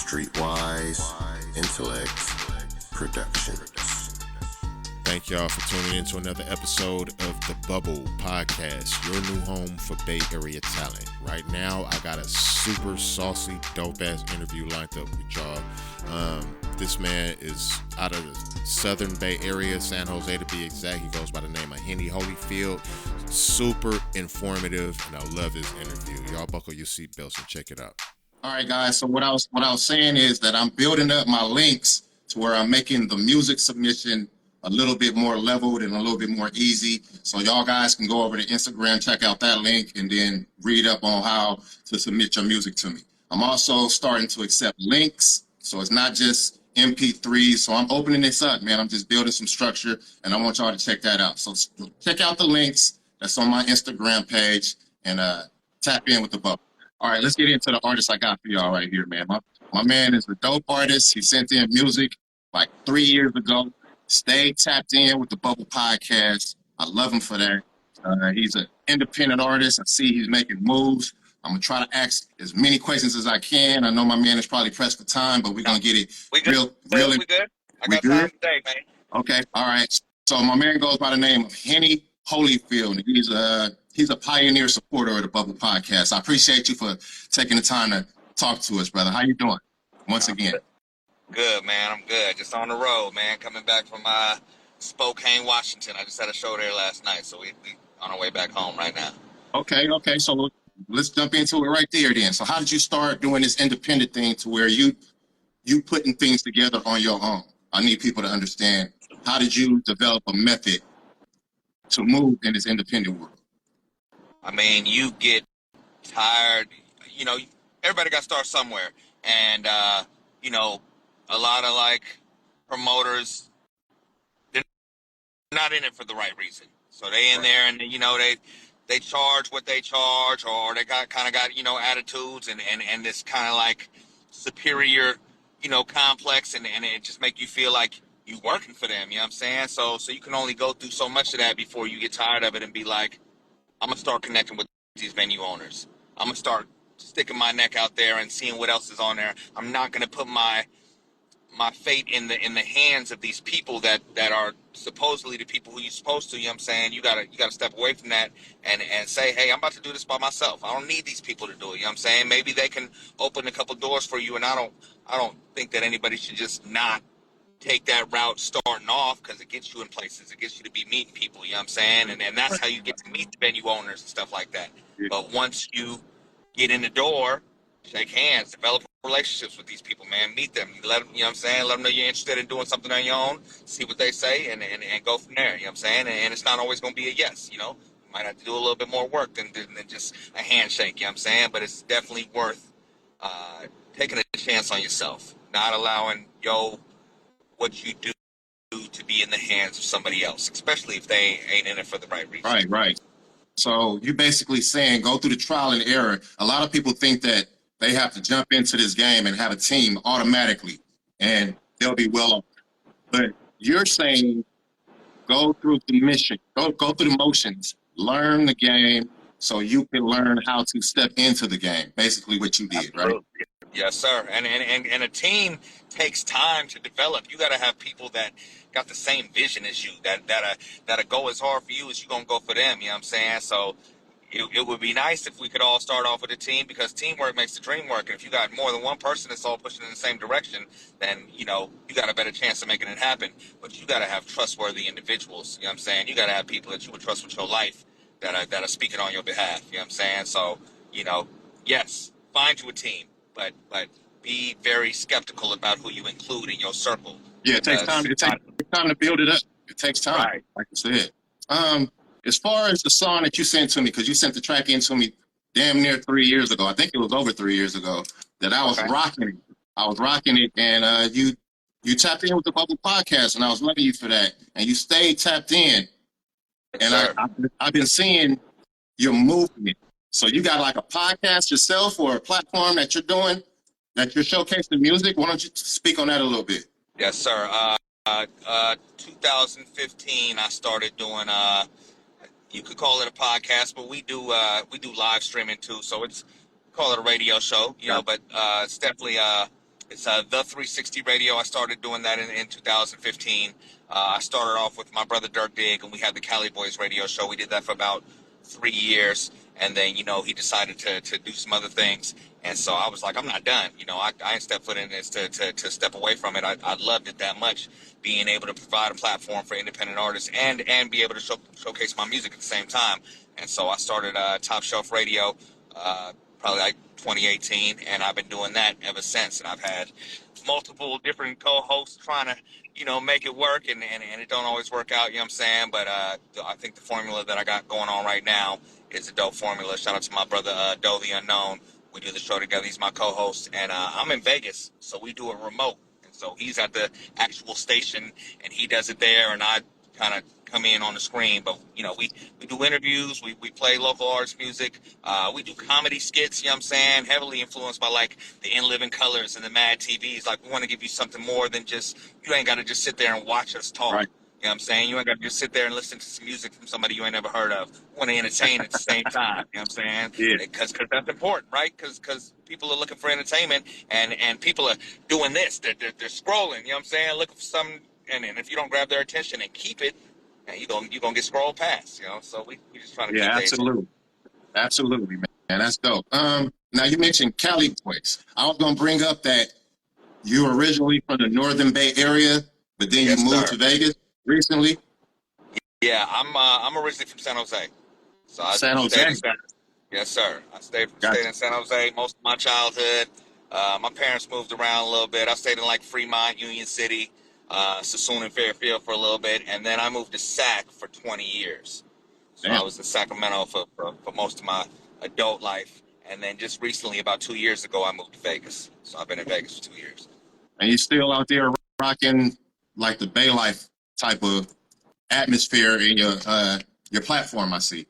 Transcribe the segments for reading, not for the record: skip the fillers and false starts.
Streetwise Intellect Productions. Thank y'all for tuning in to another episode of The Bubble Podcast, your new home for Bay Area talent. Right now, I got a super saucy, dope-ass interview lined up with y'all. This man is out of the Southern Bay Area, San Jose to be exact. He goes by the name of HENNY, HOLYFIELD. Super informative, and I love his interview. Y'all buckle your seatbelts and check it out. All right, guys. So what I was saying is that I'm building up my links to where I'm making the music submission a little bit more leveled and a little bit more easy. So y'all guys can go over to Instagram, check out that link, and then read up on how to submit your music to me. I'm also starting to accept links, so it's not just MP3s. So I'm opening this up, man. I'm just building some structure, and I want y'all to check that out. So check out the links that's on my Instagram page and tap in with the bubble. All right, let's get into the artist I got for y'all right here, man. My man is a dope artist. He sent in music like 3 years ago. Stay tapped in with the Bubble Podcast. I love him for that. He's an independent artist. I see he's making moves. I'm going to try to ask as many questions as I can. I know my man is probably pressed for time, but we're going to get it we good? real. We good? I we got good? time today, man. Okay, all right. So my man goes by the name of HENNY, HOLYFIELD. He's a pioneer supporter of the Bubble Podcast. I appreciate you for taking the time to talk to us, brother. How you doing? Once again. Good, man. I'm good. Just on the road, man. Coming back from Spokane, Washington. I just had a show there last night, so we on our way back home right now. Okay. So let's jump into it right there then. So how did you start doing this independent thing to where you putting things together on your own? I need people to understand, how did you develop a method to move in this independent world? I mean, you get tired. You know, everybody got to start somewhere. And, you know, a lot of, like, promoters, they're not in it for the right reason. So they in there and, you know, they charge what they charge, or they got you know, attitudes and this kind of, like, superior, you know, complex, and it just make you feel like you working for them, you know what I'm saying? So you can only go through so much of that before you get tired of it and be like, I'm going to start connecting with these venue owners. I'm going to start sticking my neck out there and seeing what else is on there. I'm not going to put my fate in the hands of these people that are supposedly the people who you're supposed to, you know what I'm saying? You gotta step away from that and say, hey, I'm about to do this by myself. I don't need these people to do it, you know what I'm saying? Maybe they can open a couple doors for you, and I don't think that anybody should just not take that route starting off, because it gets you in places. It gets you to be meeting people, you know what I'm saying? And that's how you get to meet the venue owners and stuff like that. Yeah. But once you get in the door, shake hands, develop relationships with these people, man. Meet them. Let them, you know what I'm saying? Let them know you're interested in doing something on your own. See what they say and go from there, you know what I'm saying? And it's not always going to be a yes, you know? You might have to do a little bit more work than just a handshake, you know what I'm saying? But it's definitely worth taking a chance on yourself, not allowing what you do to be in the hands of somebody else, especially if they ain't in it for the right reason. Right. So you're basically saying go through the trial and error. A lot of people think that they have to jump into this game and have a team automatically, and they'll be well off. But you're saying go through the mission, go through the motions, learn the game so you can learn how to step into the game. Basically what you did, right? Yes, sir. And a team takes time to develop. You got to have people that got the same vision as you, that'll go as hard for you as you're going to go for them, you know what I'm saying? So it would be nice if we could all start off with a team, because teamwork makes the dream work. And if you got more than one person that's all pushing in the same direction, then, you know, you got a better chance of making it happen. But you got to have trustworthy individuals, you know what I'm saying? You got to have people that you would trust with your life that are speaking on your behalf, you know what I'm saying? So, you know, yes, find you a team. But be very skeptical about who you include in your circle. Yeah, it takes time. It takes time to build it up. It takes time, right. Like I said. As far as the song that you sent to me, because you sent the track in to me damn near 3 years ago. I think it was over 3 years ago that I was rocking it. I was rocking it, and you tapped in with the Bubble Podcast, and I was loving you for that. And you stayed tapped in. And I've been seeing your movement. So you got like a podcast yourself or a platform that you're doing, that you're showcasing music? Why don't you speak on that a little bit? Yes, sir. 2015, I started doing, you could call it a podcast, but we do live streaming too. So call it a radio show, you know, but it's definitely It's the 360 radio. I started doing that in 2015. I started off with my brother Dirk Dig, and we had the Cali Boys radio show. We did that for about 3 years, and then he decided to do some other things, and so I was like, I'm not done. I ain't stepped foot in this to step away from it. I loved it that much, being able to provide a platform for independent artists and be able to showcase my music at the same time. And so I started Top Shelf Radio, probably like 2018, and I've been doing that ever since. And I've had multiple different co-hosts trying to make it work, and it don't always work out, what I'm saying? But I think the formula that I got going on right now is a dope formula. Shout out to my brother Doe the Unknown. We do the show together. He's my co-host, and I'm in Vegas, so we do it remote. And so he's at the actual station, and he does it there, and I kind of come in on the screen. But we do interviews, we play local arts music, we do comedy skits, what I'm saying, heavily influenced by like the In Living Colors and the Mad TVs. Like, we want to give you something more than just, you ain't got to just sit there and watch us talk. Right. You know what I'm saying? You ain't got to just sit there and listen to some music from somebody you ain't never heard of. We want to entertain at the same time. You know what I'm saying? Yeah. Because that's important, right? Because people are looking for entertainment, and people are doing this. They're scrolling, you know what I'm saying? Looking for something, and if you don't grab their attention and keep it, and you're gonna get scrolled past, So we just trying to keep absolutely, man. That's dope. Now you mentioned Cali Boys. I was gonna bring up that you were originally from the Northern Bay Area, but then Yes, you moved sir. to Vegas recently. Yeah, I'm originally from San Jose, so I San Jose. stayed in Yes, sir. I stayed in San Jose most of my childhood. My parents moved around a little bit. I stayed in like Fremont, Union City, Sassoon, and Fairfield for a little bit, and then I moved to Sac for 20 years. So Damn. I was in Sacramento for most of my adult life, and then just recently, about 2 years ago, I moved to Vegas. So I've been in Vegas for 2 years. And you still out there rocking like the Bay Life type of atmosphere in your platform, I see.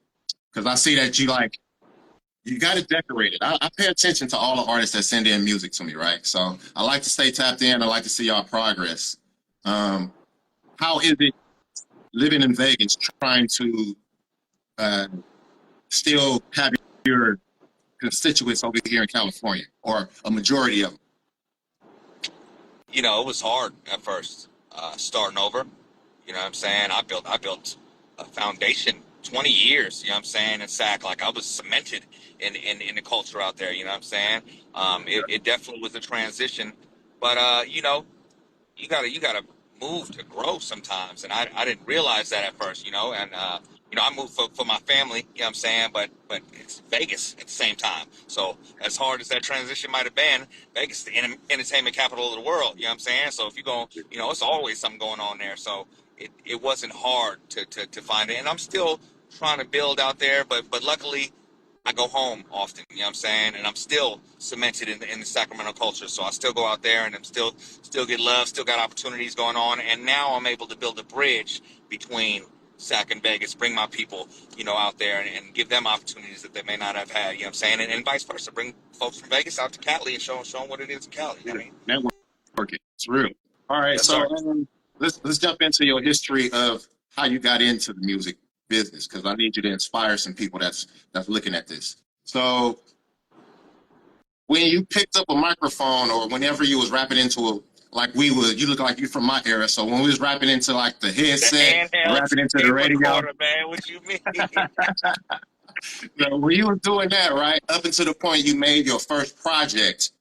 Because I see that you got it decorated. I pay attention to all the artists that send in music to me, right? So I like to stay tapped in. I like to see y'all progress. How is it living in Vegas, trying to still have your constituents over here in California, or a majority of them? It was hard at first, starting over. You know what I'm saying? I built a foundation 20 years, you know what I'm saying, in Sac. Like, I was cemented in the culture out there, you know what I'm saying? It definitely was a transition, but you gotta move to grow sometimes, and I didn't realize that at first, and I moved for my family, you know what I'm saying, but it's Vegas at the same time. So as hard as that transition might have been, Vegas is the entertainment capital of the world, you know what I'm saying? So if you're going, it's always something going on there. So it wasn't hard to find it, and I'm still trying to build out there, but luckily I go home often, you know what I'm saying? And I'm still cemented in the Sacramento culture. So I still go out there, and I'm still get love, still got opportunities going on. And now I'm able to build a bridge between Sac and Vegas, bring my people, out there and give them opportunities that they may not have had, you know what I'm saying? And vice versa, bring folks from Vegas out to Cali and show them what it is in Cali, you know what I mean? Networking. It's real. All right, Yes, so sir. let's jump into your history of how you got into the music business, because I need you to inspire some people that's looking at this. So when you picked up a microphone, or whenever you was rapping into you look like you from my era. So when we was rapping into like the headset, rapping into the radio, recorder, man, what you mean? when you were doing that, right, up until the point you made your first project,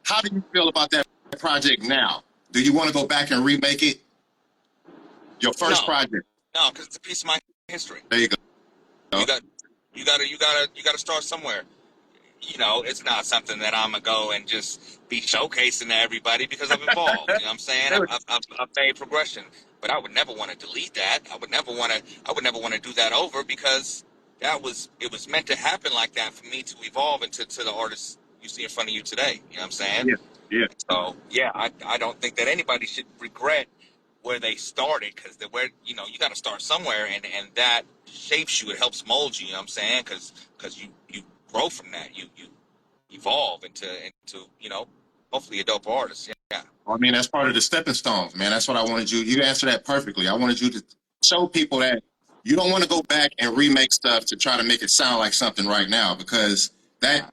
how do you feel about that project now? Do you want to go back and remake it? Your first project? No, because it's a piece of my history. There you go. You gotta start somewhere. It's not something that I'm gonna go and just be showcasing to everybody, because I've evolved. You know what I'm saying? I've made progression, but I would never want to delete that. I would never want to do that over, because it was meant to happen like that for me to evolve into the artist you see in front of you today. You know what I'm saying? Yeah. So yeah, I don't think that anybody should regret where they started, because you got to start somewhere, and that shapes you. It helps mold you. You know what I'm saying? Because you grow from that. You evolve into hopefully a dope artist. Yeah. I mean, that's part of the stepping stones, man. That's what I wanted you. You answered that perfectly. I wanted you to show people that you don't want to go back and remake stuff to try to make it sound like something right now, because that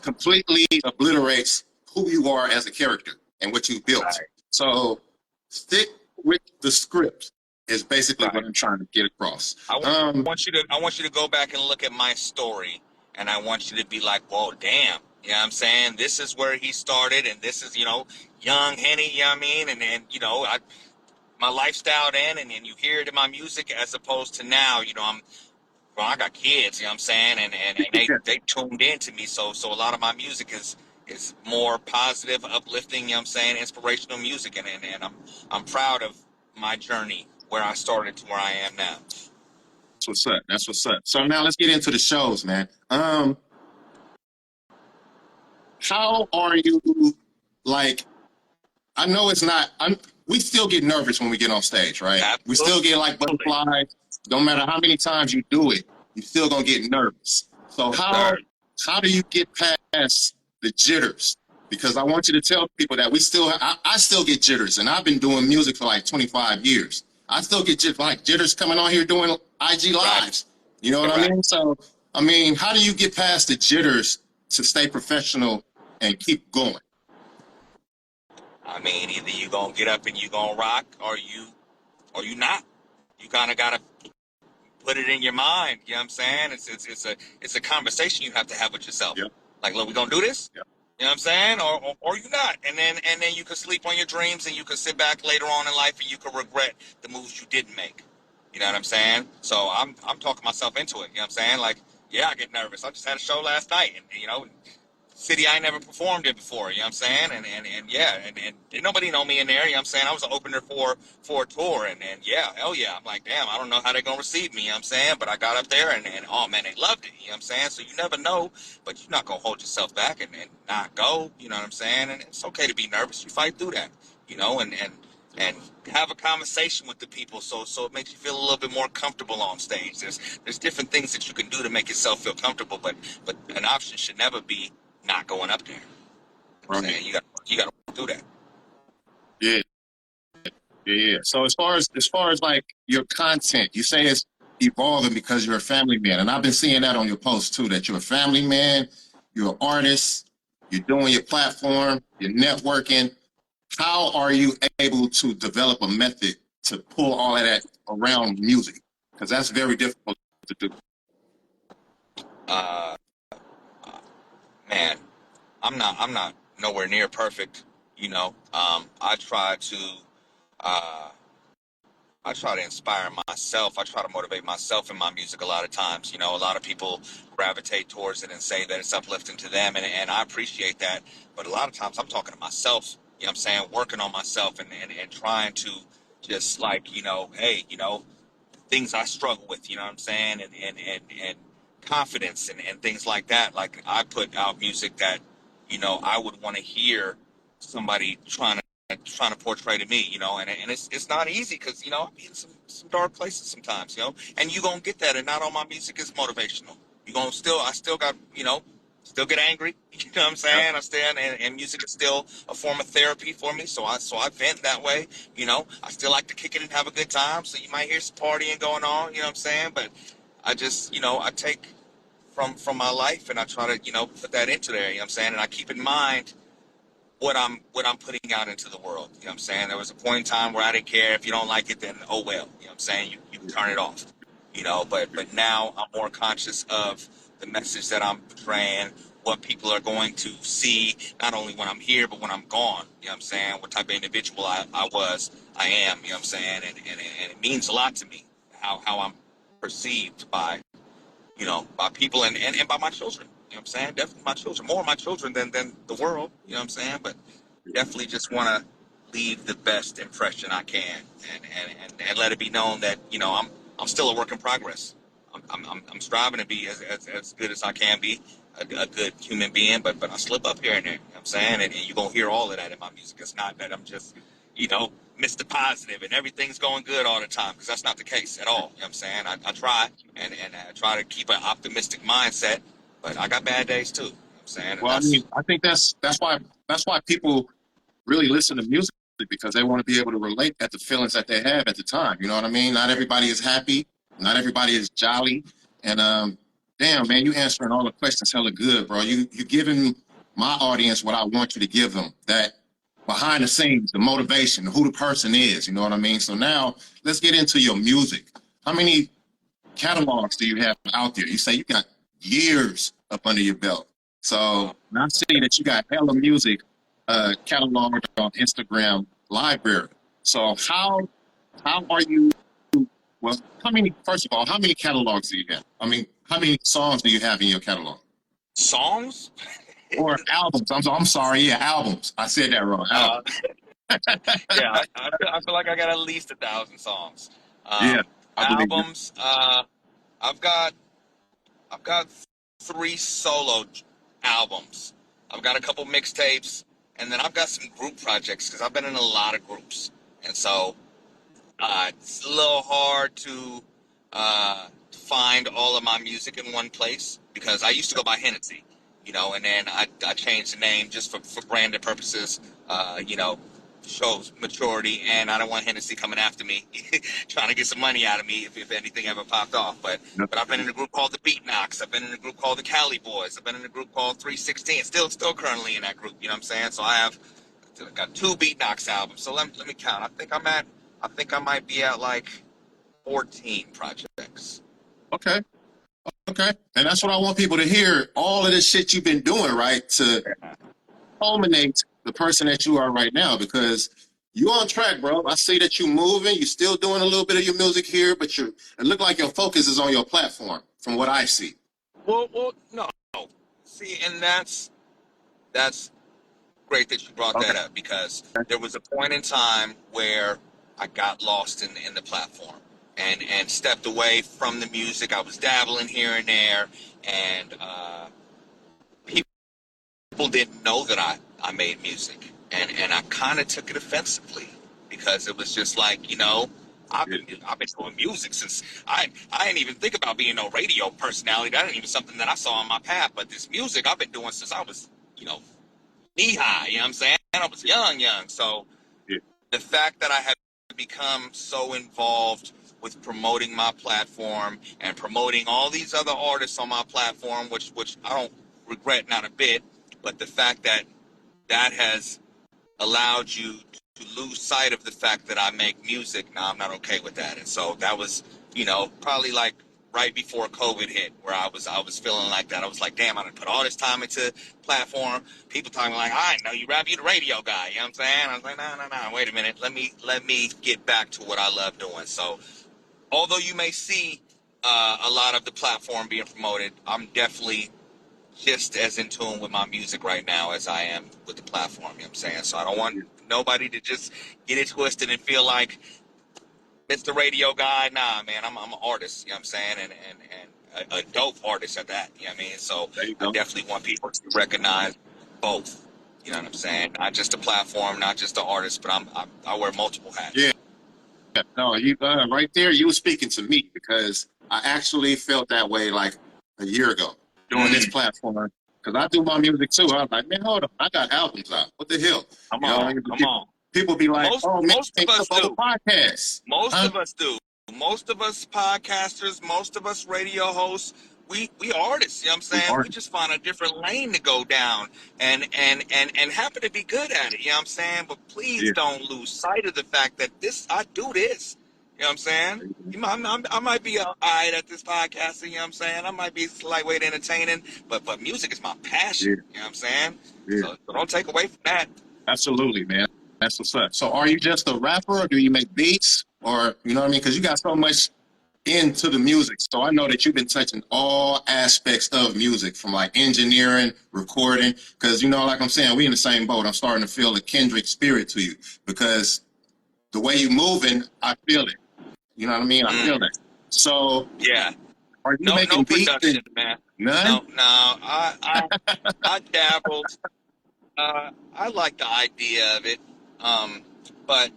completely obliterates who you are as a character and what you built. Right. So stick with the script is basically Right. what I'm trying to get across. I want you to go back and look at my story, and I want you to be like, whoa, damn. You know what I'm saying? This is where he started, and this is, young Henny, you know what I mean? And my lifestyle then, and you hear it in my music as opposed to now, I got kids, you know what I'm saying? And they tuned in to me. So a lot of my music is more positive, uplifting, you know what I'm saying, inspirational music. And I'm proud of my journey, where I started to where I am now. That's what's up. That's what's up. So now let's get into the shows, man. How are you, like, I know it's not, we still get nervous when we get on stage, right? Absolutely. We still get like butterflies. No matter how many times you do it, you still gonna get nervous. So how do you get past the jitters? Because I want you to tell people that I still get jitters, and I've been doing music for like 25 years. I still get jitters coming on here doing IG lives. You know what I mean? So, I mean, how do you get past the jitters to stay professional and keep going? I mean, either you gonna get up and you gonna rock, or you not. You kind of gotta put it in your mind. You know what I'm saying? It's a conversation you have to have with yourself. Yep. Like, look, we gonna do this. Yep. You know what I'm saying? Or you not. And then you can sleep on your dreams, and you can sit back later on in life and you can regret the moves you didn't make. You know what I'm saying? So I'm talking myself into it. You know what I'm saying? Like, yeah, I get nervous. I just had a show last night, and city I ain't never performed in before, you know what I'm saying? And nobody know me in there, you know what I'm saying? I was an opener for a tour, and yeah, hell yeah. I'm like, damn, I don't know how they're gonna receive me, you know what I'm saying? But I got up there, and oh man, they loved it, you know what I'm saying? So you never know, but you're not gonna hold yourself back and not go, you know what I'm saying? And it's okay to be nervous. You fight through that, and have a conversation with the people, so it makes you feel a little bit more comfortable on stage. There's different things that you can do to make yourself feel comfortable, but an option should never be not going up there. Right. You got to do that. Yeah. So as far as like your content, you say it's evolving because you're a family man, and I've been seeing that on your posts too. That you're a family man, you're an artist, you're doing your platform, you're networking. How are you able to develop a method to pull all of that around music? Because that's very difficult to do. Man, I'm not nowhere near perfect. I try to inspire myself. I try to motivate myself in my music a lot of times. A lot of people gravitate towards it and say that it's uplifting to them, and I appreciate that. But a lot of times I'm talking to myself, you know what I'm saying, working on myself and trying to just like, hey, things I struggle with, you know what I'm saying, and confidence and things like that. Like, I put out music that, I would want to hear somebody trying to portray to me, and it's not easy because, I'm in some dark places sometimes, and you gonna get that, and not all my music is motivational. I still got, still get angry, you know what I'm saying? I stand, and music is still a form of therapy for me, so I vent that way, I still like to kick it and have a good time, so you might hear some partying going on, you know what I'm saying? But I just, I take from my life, and I try to, put that into there, you know what I'm saying? And I keep in mind what I'm putting out into the world. You know what I'm saying? There was a point in time where I didn't care. If you don't like it, then oh well. You know what I'm saying? You can turn it off. But now I'm more conscious of the message that I'm portraying, what people are going to see, not only when I'm here, but when I'm gone. You know what I'm saying? What type of individual I am, you know what I'm saying? And it means a lot to me how I'm perceived by, by people and by my children. You know what I'm saying? Definitely my children. More my children than the world. You know what I'm saying? But definitely just want to leave the best impression I can and let it be known that, I'm still a work in progress. I'm striving to be as good as I can be, a good human being, but I slip up here and there. You know what I'm saying? And you're going to hear all of that in my music. It's not that I'm just, Mr. Positive and everything's going good all the time, because that's not the case at all. You know what I'm saying? I try and I try to keep an optimistic mindset, but I got bad days too. You know what I'm saying? And Well, I mean, I think that's why people really listen to music, because they want to be able to relate at the feelings that they have at the time. You know what I mean? Not everybody is happy. Not everybody is jolly. And damn, man, you answering all the questions hella good, bro. You giving my audience what I want you to give them, that behind the scenes, the motivation, who the person is, you know what I mean? So now let's get into your music. How many catalogs do you have out there? You say you got years up under your belt. So I see that you got hella music cataloged on Instagram library. So how are you, well, how many, first of all, how many catalogs do you have? I mean, how many songs do you have in your catalog? Songs? Or albums. I'm sorry, yeah, albums. I said that wrong. Uh, Albums. yeah, I feel like I got at least 1,000 songs. Yeah, I believe you. Albums. I've got 3 solo albums. I've got a couple mixtapes, and then I've got some group projects because I've been in a lot of groups, and so it's a little hard to find all of my music in one place because I used to go by HENNY, and then I changed the name just for branded purposes, shows maturity, and I don't want Hennessy coming after me, trying to get some money out of me if anything ever popped off. But I've been in a group called the Beat Knocks. I've been in a group called the Cali Boys. I've been in a group called 316. Still currently in that group. You know what I'm saying? So I got 2 Beat Knocks albums. So let me count. I think I might be at like 14 projects. Okay. Okay. And that's what I want people to hear. All of this shit you've been doing, right? To culminate the person that you are right now, because you on track, bro. I see that you moving. You're still doing a little bit of your music here, but it look like your focus is on your platform from what I see. Well, no. See, and that's great that you brought that up because there was a point in time where I got lost in the platform and stepped away from the music. I was dabbling here and there, and people didn't know that I made music, and I kind of took it offensively because it was just like, I've been doing music since I didn't even think about being no radio personality. That ain't even something that I saw on my path. But this music I've been doing since I was, knee high. You know what I'm saying? I was young. So the fact that I have become so involved with promoting my platform and promoting all these other artists on my platform, which I don't regret not a bit, but the fact that has allowed you to lose sight of the fact that I make music, now I'm not okay with that. And so that was, probably like right before COVID hit, where I was feeling like that. I was like, damn, I done put all this time into platform. People talking like, I know you rap, you the radio guy. You know what I'm saying? I was like, no, wait a minute. Let me get back to what I love doing. So although you may see a lot of the platform being promoted, I'm definitely just as in tune with my music right now as I am with the platform, you know what I'm saying? So I don't want nobody to just get it twisted and feel like it's the radio guy. Nah, man, I'm an artist, you know what I'm saying? And a dope artist at that, you know what I mean? So I definitely want people to recognize both, you know what I'm saying? Not just a platform, not just an artist, but I wear multiple hats. Yeah. No, you right there, you were speaking to me because I actually felt that way like a year ago doing this platform, because I do my music too. I was like, man, hold on, I got albums out. What the hell? Come on. People be like, most of us do. Podcast. Most of us do. Most of us podcasters, most of us radio hosts, we artists, you know what I'm saying? We just find a different lane to go down and happen to be good at it, you know what I'm saying? But please don't lose sight of the fact that I do this. You know what I'm saying? I might be all right at this podcast, you know what I'm saying? I might be lightweight entertaining, but music is my passion, you know what I'm saying? Yeah. So don't take away from that. Absolutely, man. That's what's up. So are you just a rapper, or do you make beats? Or, you know what I mean? Because you got so much into the music. So I know that you've been touching all aspects of music, from like engineering, recording, because, like I'm saying, we in the same boat. I'm starting to feel a kindred spirit to you because the way you're moving, I feel it. You know what I mean? I feel that. So yeah, are you making beats? No production, man. None? No. I dabbled. I like the idea of it, but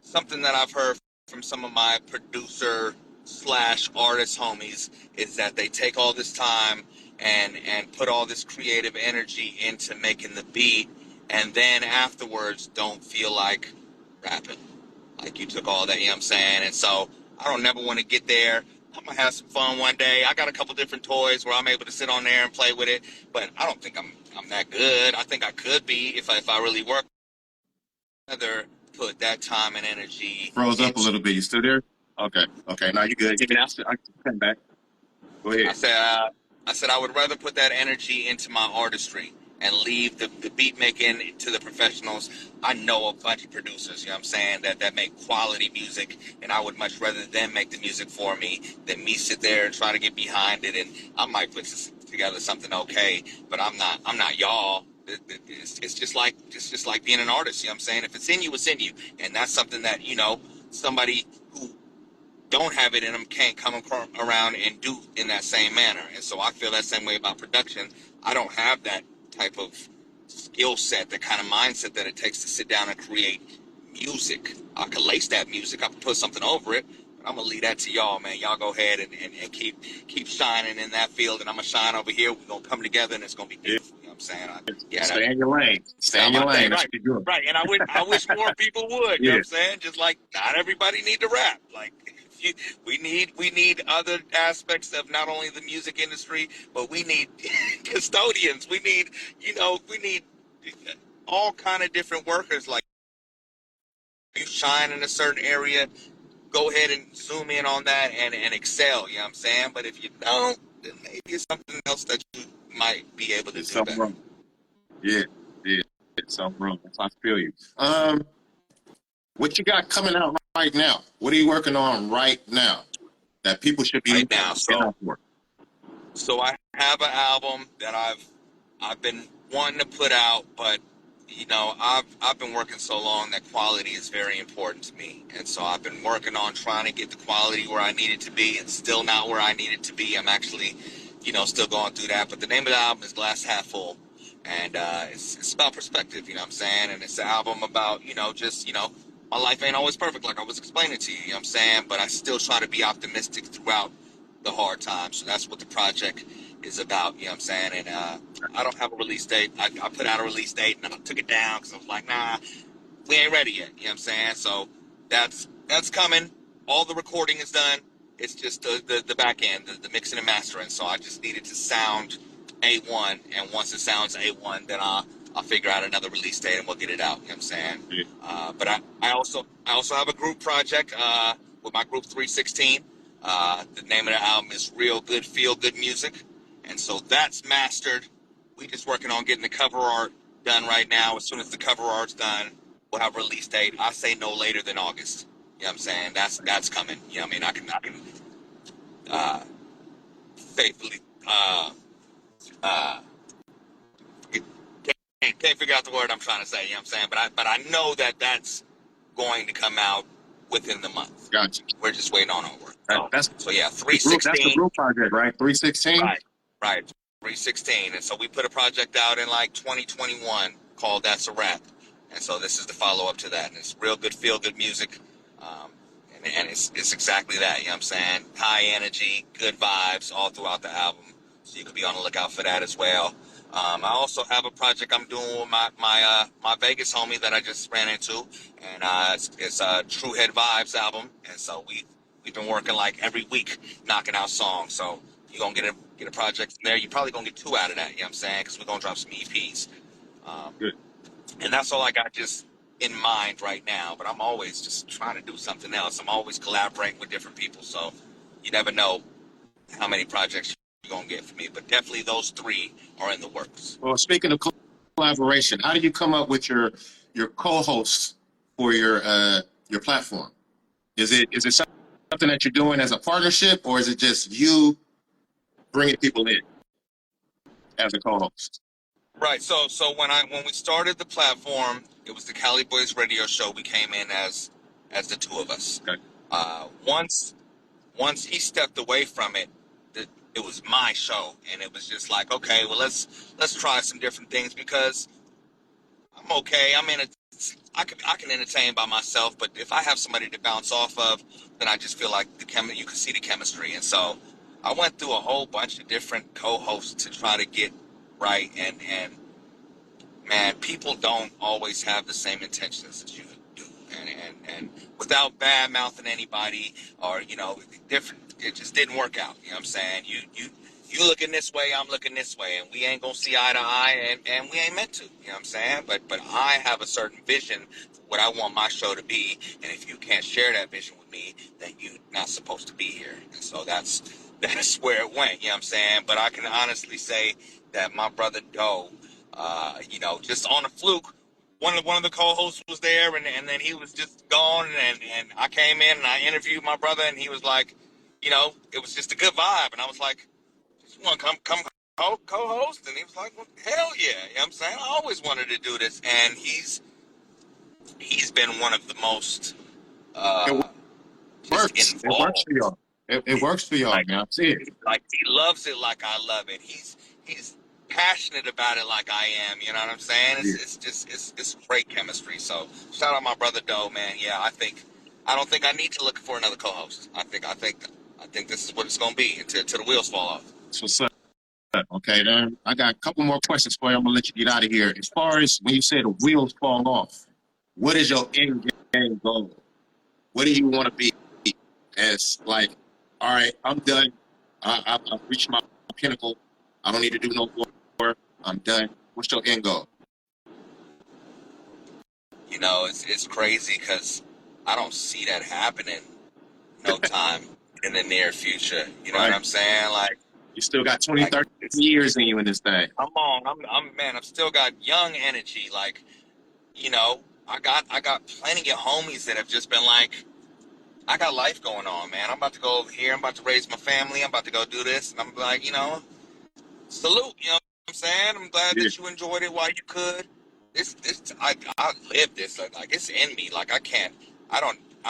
something that I've heard from some of my producer / artist homies is that they take all this time and put all this creative energy into making the beat, and then afterwards don't feel like rapping. Like you took all that, you know what I'm saying? And so I don't never want to get there. I'm going to have some fun one day. I got a couple different toys where I'm able to sit on there and play with it, but I don't think I'm I'm that good. I think I could be if I really work. Rather put that time and energy Froze up a into. little bit. You still there? Okay. Okay. Now you good. Give me now. I can come back. Go ahead. I said I would rather put that energy into my artistry and leave the beat making to the professionals. I know a bunch of producers, you know what I'm saying, that make quality music, and I would much rather them make the music for me than me sit there and try to get behind it. And I might put together something okay, but I'm not y'all. It's just like being an artist, you know what I'm saying? If it's in you, it's in you, and that's something that somebody who don't have it in them can't come around and do in that same manner. And so I feel that same way about production. I don't have that type of skill set, that kind of mindset that it takes to sit down and create music. I could lace that music, I could put something over it, but I'm gonna leave that to y'all, man. Y'all go ahead and keep shining in that field, and I'm gonna shine over here. We're gonna come together, and it's gonna be beautiful. You know what I'm saying? Stay in your lane. Stay in your lane. That's what you're doing. Right. And I wish more people would. You know what I'm saying? Just like not everybody need to rap. Like we need other aspects of not only the music industry, but we need custodians. We need all kind of different workers. Like, you shine in a certain area, go ahead and zoom in on that and excel. You know what I'm saying? But if you don't, then maybe it's something else that you might be able to do better. Wrong. Yeah. It's something wrong. I feel you. What you got coming out right now? What are you working on right now that people should be right now? So I have an album that I've been wanting to put out, but I've been working so long that quality is very important to me, and so I've been working on trying to get the quality where I need it to be, and still not where I need it to be. I'm actually, still going through that. But the name of the album is Glass Half Full, and it's about perspective. You know what I'm saying? And it's an album about my life ain't always perfect, like I was explaining to you. You know what I'm saying? But I still try to be optimistic throughout the hard times. So that's what the project is about, you know what I'm saying? And I don't have a release date. I put out a release date and I took it down because I was like, nah, we ain't ready yet, you know what I'm saying? So that's coming. All the recording is done. It's just the back end, the mixing and mastering. So I just needed to sound A1, and once it sounds A1, then I'll figure out another release date and we'll get it out, you know what I'm saying? Yeah. But I also have a group project with my group 316. The name of the album is Real Good Feel Good Music, and so that's mastered. We just working on getting the cover art done right now. As soon as the cover art's done, we'll have a release date. I say no later than August. You know what I'm saying? That's coming. You know what I mean? I can faithfully can't figure out the word I'm trying to say. You know what I'm saying? But I know that that's going to come out within the month. Gotcha. We're just waiting on our work. So yeah, 316. That's the group project, right? 316? Right. 316. And so we put a project out in like 2021 called That's a Wrap. And so this is the follow-up to that. And it's real good, feel-good music. And it's exactly that, you know what I'm saying? High energy, good vibes all throughout the album. So you can be on the lookout for that as well. I also have a project I'm doing with my Vegas homie that I just ran into. And it's a True Head Vibes album. And so we've been working like every week knocking out songs. So you're going to get a project in there. You're probably going to get 2 out of that, you know what I'm saying? Because we're going to drop some EPs. Good. And that's all I got just in mind right now. But I'm always just trying to do something else. I'm always collaborating with different people. So you never know how many projects you're going to get from me. But definitely those 3 are in the works. Well, speaking of collaboration, how do you come up with your co-hosts for your platform? Is it something that you're doing as a partnership, or is it just you bringing people in as a co-host? Right. So when we started the platform, it was the Cali Boys Radio Show. We came in as the 2 of us. Okay. Once he stepped away from it, it was my show, and it was just like, okay, well let's try some different things, because I'm okay. I can entertain by myself, but if I have somebody to bounce off of, then I just feel like you can see the chemistry. And so I went through a whole bunch of different co-hosts to try to get right, and man, people don't always have the same intentions as you do, and without bad mouthing anybody or different, it just didn't work out. You know what I'm saying? you looking this way, I'm looking this way, and we ain't gonna see eye to eye, and we ain't meant to. You know what I'm saying? But I have a certain vision for what I want my show to be, and if you can't share that vision with me, then you're not supposed to be here. And so that's where it went. You know what I'm saying? But I can honestly say that my brother Doe, just on a fluke, one of the co-hosts was there, and then he was just gone, and I came in and I interviewed my brother, and he was like, it was just a good vibe, and I was like, you want to come co-host? And he was like, well, hell yeah. You know what I'm saying? I always wanted to do this. And he's been one of the most It just works. It works involved. for y'all. It works for y'all, Like, man. I see it. like he loves it like I love it. He's passionate about it like I am. You know what I'm saying? Yeah. It's great chemistry. So shout out my brother Doe, man. Yeah, I don't think I need to look for another co-host. I think this is what it's gonna be until the wheels fall off. So, okay, then I got a couple more questions for you. I'm gonna let you get out of here. As far as when you say the wheels fall off, what is your end game goal? What do you want to be? As like, all right, I'm done. I've reached my pinnacle. I don't need to do no more. I'm done. What's your end goal? It's crazy because I don't see that happening no time in the near future. You know Right. what I'm saying? You still got 20, Like 30 years in you in this thing. I've still got young energy. I got plenty of homies that have just been like, I got life going on, man. I'm about to go over here. I'm about to raise my family. I'm about to go do this. And I'm like, salute. You know what I'm saying? I'm glad Yeah. that you enjoyed it while you could. I live this. Like it's in me. Like I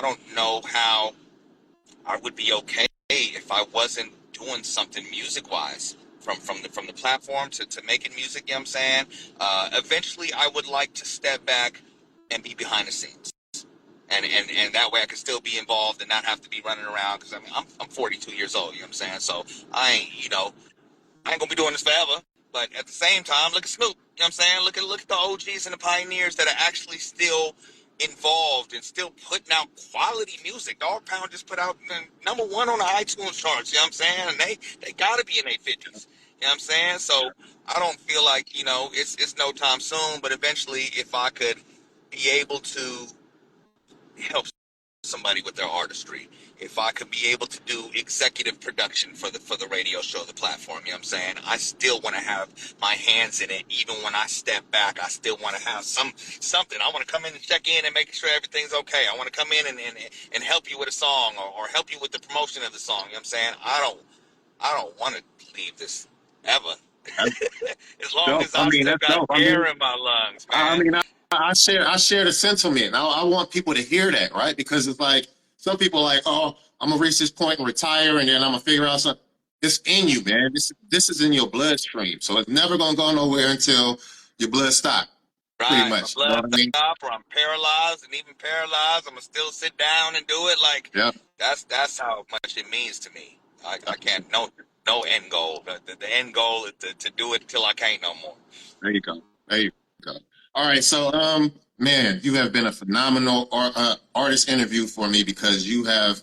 don't know how I would be okay if I wasn't doing something music wise from the platform to making music. You know what I'm saying? Eventually, I would like to step back and be behind the scenes, and that way I can still be involved and not have to be running around. Because I mean, I'm 42 years old. You know what I'm saying? So I ain't gonna be doing this forever. But at the same time, look at Snoop. You know what I'm saying? Look at the OGs and the pioneers that are actually still involved and still putting out quality music. Dog Pound just put out #1 on the iTunes charts. You know what I'm saying? And they gotta be in their 50s. You know what I'm saying? So I don't feel like it's no time soon. But eventually, if I could be able to help somebody with their artistry, if I could be able to do executive production for the radio show, the platform, you know what I'm saying? I still want to have my hands in it. Even when I step back, I still want to have something. I want to come in and check in and make sure everything's okay. I want to come in and help you with a song or help you with the promotion of the song. You know what I'm saying? I don't want to leave this ever. As long Dope. as I I mean, still that's got dope. air in my lungs, I man. mean, I share the sentiment. I want people to hear that, right? Because it's like some people are like, oh, I'm gonna reach this point and retire, and then I'm gonna figure out something. It's in you, man. This is in your bloodstream, so it's never gonna go nowhere until your blood stops. Pretty Right, my much, you know blood what I mean? stop, or I'm paralyzed, and even paralyzed, I'm gonna still sit down and do it. Like Yeah. that's how much it means to me. I can't no end goal. The end goal is to do it till I can't no more. There you go. There you go. All right, so man, you have been a phenomenal artist interview for me because you have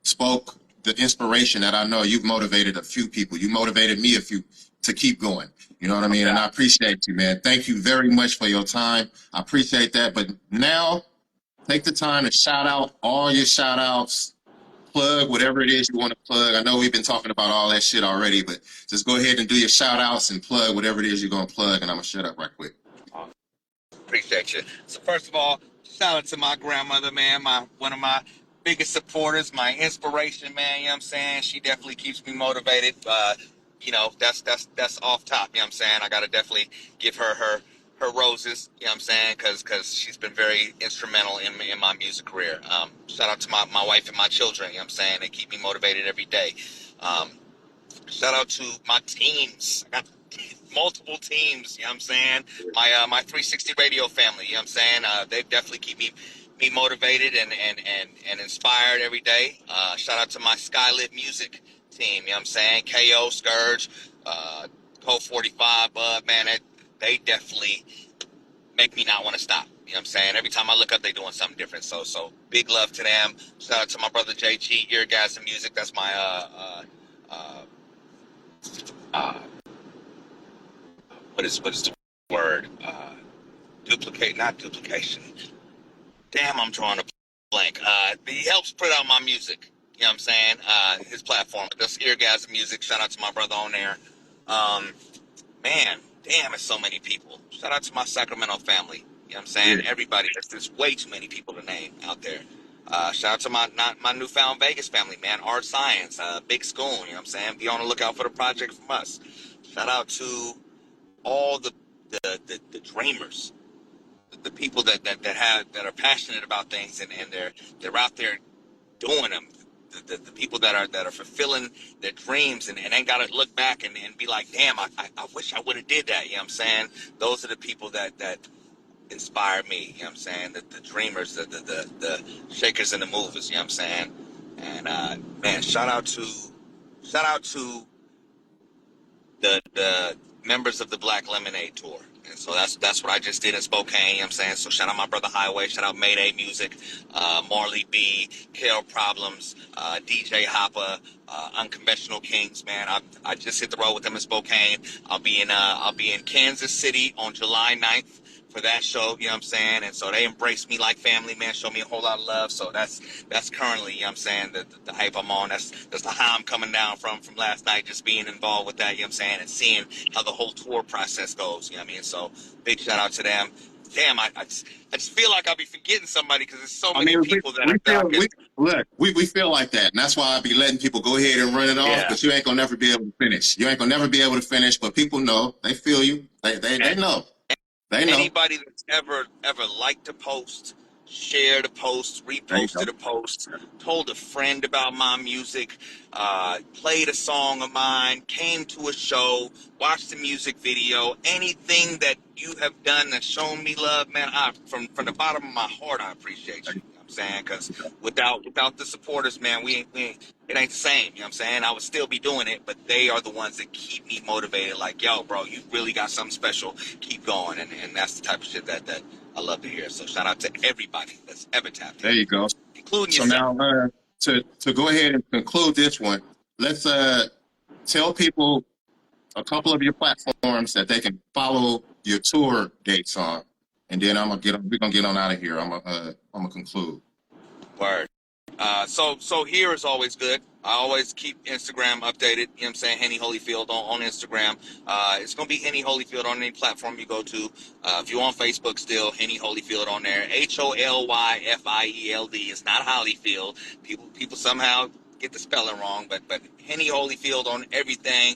spoke the inspiration that I know you've motivated a few people. You motivated me a few to keep going. You know what I mean? And I appreciate you, man. Thank you very much for your time. I appreciate that. But now take the time to shout out all your shout outs, plug whatever it is you want to plug. I know we've been talking about all that shit already, but just go ahead and do your shout outs and plug whatever it is you're going to plug. And I'm going to shut up right quick. Appreciate you. So first of all, shout out to my grandmother, man, one of my biggest supporters, my inspiration, man. You know what I'm saying? She definitely keeps me motivated. That's off top. You know what I'm saying? I gotta definitely give her roses. You know what I'm saying? Because she's been very instrumental in my music career. Shout out to my wife and my children. You know what I'm saying? They keep me motivated every day. Um, Shout out to my teams. I got multiple teams, you know what I'm saying? My 360 radio family, you know what I'm saying? They definitely keep me motivated and inspired every day. Shout out to my Skylit music team, you know what I'm saying? KO, Scourge, Code 45, Bud, man, they definitely make me not want to stop. You know what I'm saying? Every time I look up, they doing something different. So big love to them. Shout out to my brother JG, Eargasm Music. That's my uh, what is the word? Duplicate, not duplication. Damn, I'm drawing a blank. He helps put out my music. You know what I'm saying? His platform, this Eargasm Music. Shout out to my brother on there. Man, damn, it's so many people. Shout out to my Sacramento family. You know what I'm saying? Yeah. Everybody, there's way too many people to name out there. Shout out to my newfound Vegas family, man. Art Science, Big Schoon, you know what I'm saying? Be on the lookout for the project from us. Shout out to all the dreamers, the people that are passionate about things and they're out there doing them. The people that are fulfilling their dreams and ain't got to look back and be like, damn, I wish I would have did that. You know what I'm saying? Those are the people that inspire me. You know what I'm saying? The dreamers, the shakers and the movers. You know what I'm saying? And man, shout out to the members of the Black Lemonade Tour. And so that's what I just did in Spokane, you know what I'm saying? So shout out my brother Highway, shout out Mayday Music, Marley B, Kale Problems, DJ Hopper, Unconventional Kings, man. I just hit the road with them in Spokane. I'll be in Kansas City on July 9th for that show, you know what I'm saying? And so they embrace me like family, man, show me a whole lot of love. So that's currently, you know what I'm saying, the hype I'm on. That's the high I'm coming down from last night, just being involved with that, you know what I'm saying, and seeing how the whole tour process goes, you know what I mean? So big shout out to them. Damn, I just feel like I'll be forgetting somebody because there's so many people we feel like that, and that's why I be letting people go ahead and run it off. Yeah. But you ain't gonna never be able to finish. You ain't gonna never be able to finish. But people know, they feel you. They know. They know. Anybody that's ever liked a post, shared a post, reposted a post, told a friend about my music, played a song of mine, came to a show, watched the music video, anything that you have done that's shown me love, man, from the bottom of my heart, I appreciate you. You know what I'm saying? Because without the supporters, man, we ain't it ain't the same. You know what I'm saying? I would still be doing it, but they are the ones that keep me motivated. Like, yo, bro, you really got something special. Keep going. And that's the type of shit that I love to hear. So shout out to everybody that's ever tapped in. There you go. Including So yourself. now, to go ahead and conclude this one, let's tell people a couple of your platforms that they can follow your tour dates on, and then we're gonna get on out of here. I'm gonna conclude. Word. So here is always good. I always keep Instagram updated. You know what I'm saying? Henny Holyfield on Instagram. It's going to be Henny Holyfield on any platform you go to. If you're on Facebook still, Henny Holyfield on there. HOLYFIELD. It's not Holyfield. People somehow get the spelling wrong, but Henny Holyfield on everything.